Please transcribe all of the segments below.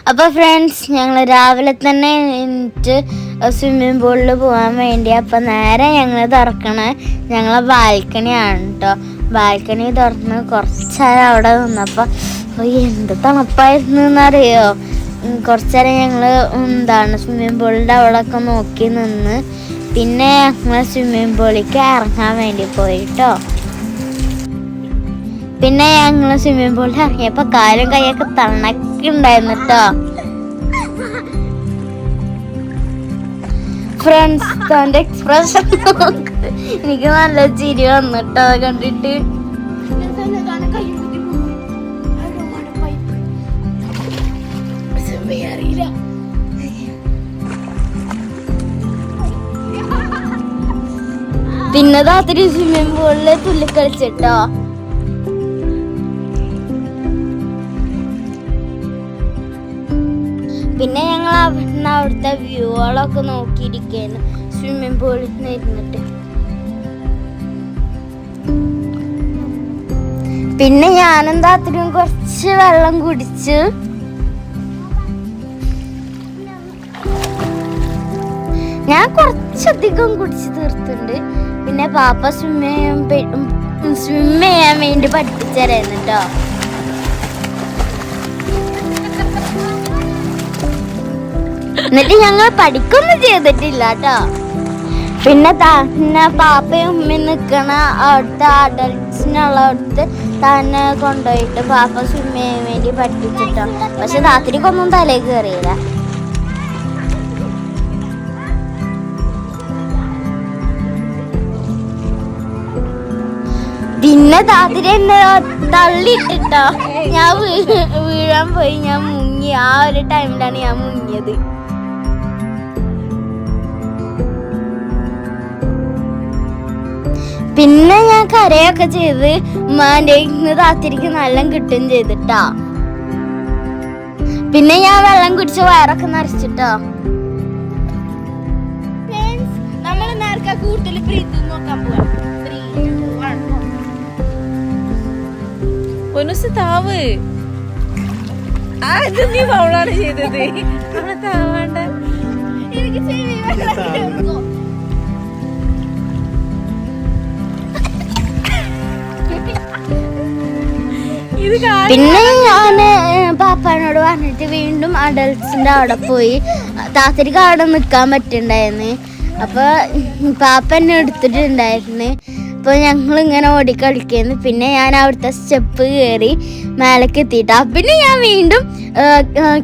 അപ്പോൾ ഫ്രണ്ട്സ്, ഞങ്ങൾ രാവിലെ തന്നെ എണീറ്റ് സ്വിമ്മിംഗ് പൂളിൽ പോകാൻ വേണ്ടി അപ്പോൾ നേരെ ഞങ്ങൾ തുറക്കണ ഞങ്ങളെ ബാൽക്കണിയാണ് കേട്ടോ. ബാൽക്കണി തുറന്ന് കുറച്ച് നേരം അവിടെ നിന്നപ്പോൾ എന്ത് തണുപ്പായിരുന്നു എന്നറിയോ. കുറച്ച് നേരം ഞങ്ങൾ സ്വിമ്മിംഗ് പൂളിൻ്റെ അവിടെയൊക്കെ നോക്കി നിന്ന് പിന്നെ ഞങ്ങൾ സ്വിമ്മിംഗ് പൂളിലേക്ക് ഇറങ്ങാൻ വേണ്ടി പോയി കേട്ടോ. പിന്നെ ഞങ്ങൾ സ്വിമ്മിംഗ് പൂളിൽ ഇറങ്ങിയപ്പോൾ കാലും കൈയൊക്കെ തണക്കുണ്ടായിരുന്നു കേട്ടോ. ഫ്രണ്ട്സ്, തൻ്റെ എക്സ്പ്രഷൻ എനിക്ക് നല്ല ചിരി വന്നിട്ടോ കണ്ടിട്ട്. പിന്നെ രാത്രി സ്വിമ്മിംഗ് പൂളില് തുള്ളിക്കളിച്ചിട്ടോ. പിന്നെ ഞങ്ങൾ അവിടുത്തെ വ്യൂകളൊക്കെ നോക്കിയിരിക്കുന്നു സ്വിമ്മിംഗ് പൂളിൽ നിന്ന് ഇരുന്നിട്ട്. പിന്നെ ഞാനെന്താ അത്രയും കുറച്ച് വെള്ളം കുടിച്ച് ഞാൻ കുറച്ചധികം കുടിച്ച് തീർത്തുണ്ട്. പിന്നെ പാപ്പ സ്വിം ചെയ്യാൻ വേണ്ടി പഠിപ്പിച്ചരായിരുന്നു കേട്ടോ. എന്നിട്ട് ഞങ്ങൾ പഠിക്കൊന്നും ചെയ്തിട്ടില്ല കേട്ടോ. പിന്നെ പാപ്പയും ഉമ്മയും നിൽക്കണ അവിടുത്തെ അഡൽട്സിനുള്ളടുത്ത് തന്നെ കൊണ്ടുപോയിട്ട് പാപ്പ സ്വിം ചെയ്യാൻ വേണ്ടി പഠിപ്പിച്ചിട്ടോ. പക്ഷെ രാത്രിക്കൊന്നും തലയിൽ കയറിയില്ല. പിന്നെ രാത്രി എന്നെ തള്ളിയിട്ടിട്ടോ. ഞാൻ വീഴാൻ പോയി, ഞാൻ മുങ്ങി. ആ ഒരു ടൈമിലാണ് ഞാൻ മുങ്ങിയത്. പിന്നെ ഞാൻ കരയൊക്കെ ചെയ്ത് ഉമ്മാന്റെ ഇന്ന് രാത്രിക്ക് നല്ല കിട്ടുകയും ചെയ്തിട്ടാ. പിന്നെ ഞാൻ വെള്ളം കുടിച്ച് വയറൊക്കെ നിറച്ചിട്ടോ. നമ്മൾ നേരത്തെ കൂടുതൽ ബ്രീത്ത് നോക്കാൻ പോവാം. താവ് നീ ഫൗളാണ് ചെയ്തത്. അവിടെ താവാണ്ട. പിന്നെ ഞാന് പാപ്പാനോട് പറഞ്ഞിട്ട് വീണ്ടും അഡൽട്സിന്റെ അവിടെ പോയി. താത്തരിക്ക് അവിടെ നിക്കാൻ പറ്റുണ്ടായിരുന്നു. അപ്പൊ പാപ്പ എന്നെ എടുത്തിട്ടുണ്ടായിരുന്നു. അപ്പോൾ ഞങ്ങൾ ഇങ്ങനെ ഓടിക്കളിക്കുന്നു. പിന്നെ ഞാൻ അവിടുത്തെ സ്റ്റെപ്പ് കയറി മേലേക്ക് എത്തിയിട്ടാ. പിന്നെ ഞാൻ വീണ്ടും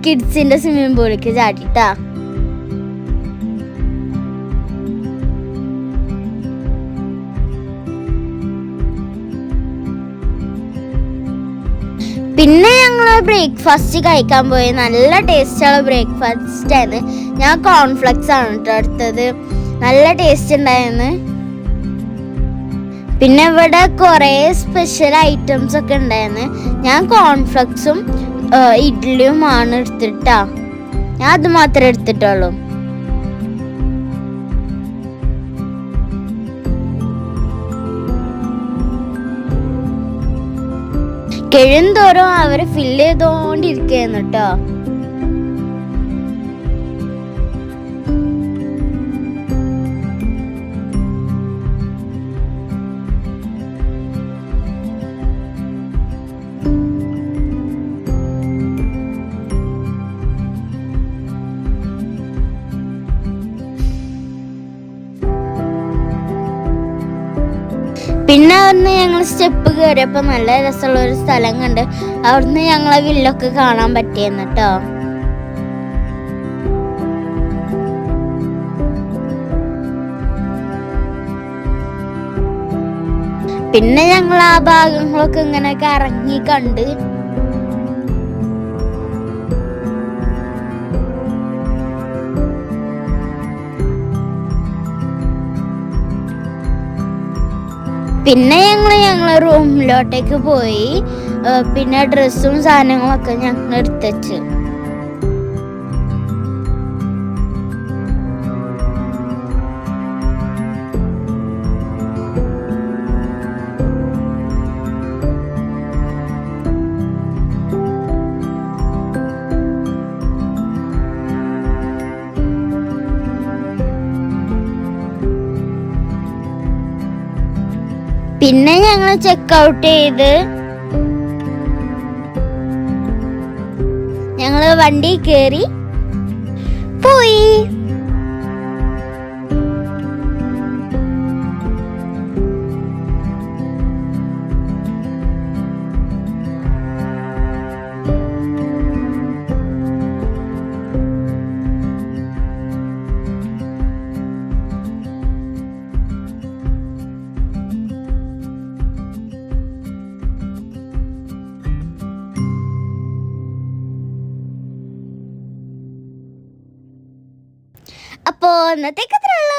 കിഡ്സിന്റെ സ്വിമ്മിംഗ് പൂളിലേക്ക് ചാടിട്ടാ. പിന്നെ ഞങ്ങൾ ബ്രേക്ക്ഫാസ്റ്റ് കഴിക്കാൻ പോയി. നല്ല ടേസ്റ്റുള്ള ബ്രേക്ക്ഫാസ്റ്റ് ആയിരുന്നു. ഞാൻ കോൺഫ്ലെക്സ് ആണ് കേട്ടോ എടുത്തത്. നല്ല ടേസ്റ്റ് ഉണ്ടായിരുന്നു. പിന്നെ ഇവിടെ കുറേ സ്പെഷ്യൽ ഐറ്റംസ് ഒക്കെ ഉണ്ടായിരുന്നു. ഞാൻ കോൺഫ്ലെക്സും ഇഡ്ഡലിയുമാണ് എടുത്തിട്ടാ. ഞാൻ അത് മാത്രമേ എടുത്തിട്ടുള്ളൂ. കഴിയുന്തോറും അവരെ ഫില്ല് ചെയ്തോണ്ടിരിക്കുന്നു കേട്ടോ. പിന്നെ അവിടുന്ന് ഞങ്ങൾ സ്റ്റെപ്പ് കയറിയപ്പോൾ നല്ല രസമുള്ള ഒരു സ്ഥലം കണ്ട് അവിടുന്ന് ഞങ്ങളെ വില്ലൊക്കെ കാണാൻ പറ്റിയെന്ന് കേട്ടോ. പിന്നെ ഞങ്ങൾ ആ ഭാഗങ്ങളൊക്കെ ഇങ്ങനെ കറങ്ങി കണ്ട്. പിന്നെ ഞങ്ങൾ റൂമിലോട്ടേക്ക് പോയി. പിന്നെ ഡ്രസ്സും സാധനങ്ങളൊക്കെ ഞങ്ങൾ എടുത്തുവെച്ച്. പിന്നെ ഞങ്ങൾ ചെക്കൗട്ട് ചെയ്ത് ഞങ്ങള് വണ്ടി കയറി പോയി. അപ്പോൾ ഇന്നത്തേക്ക് അത്രേ ഉള്ളൂ.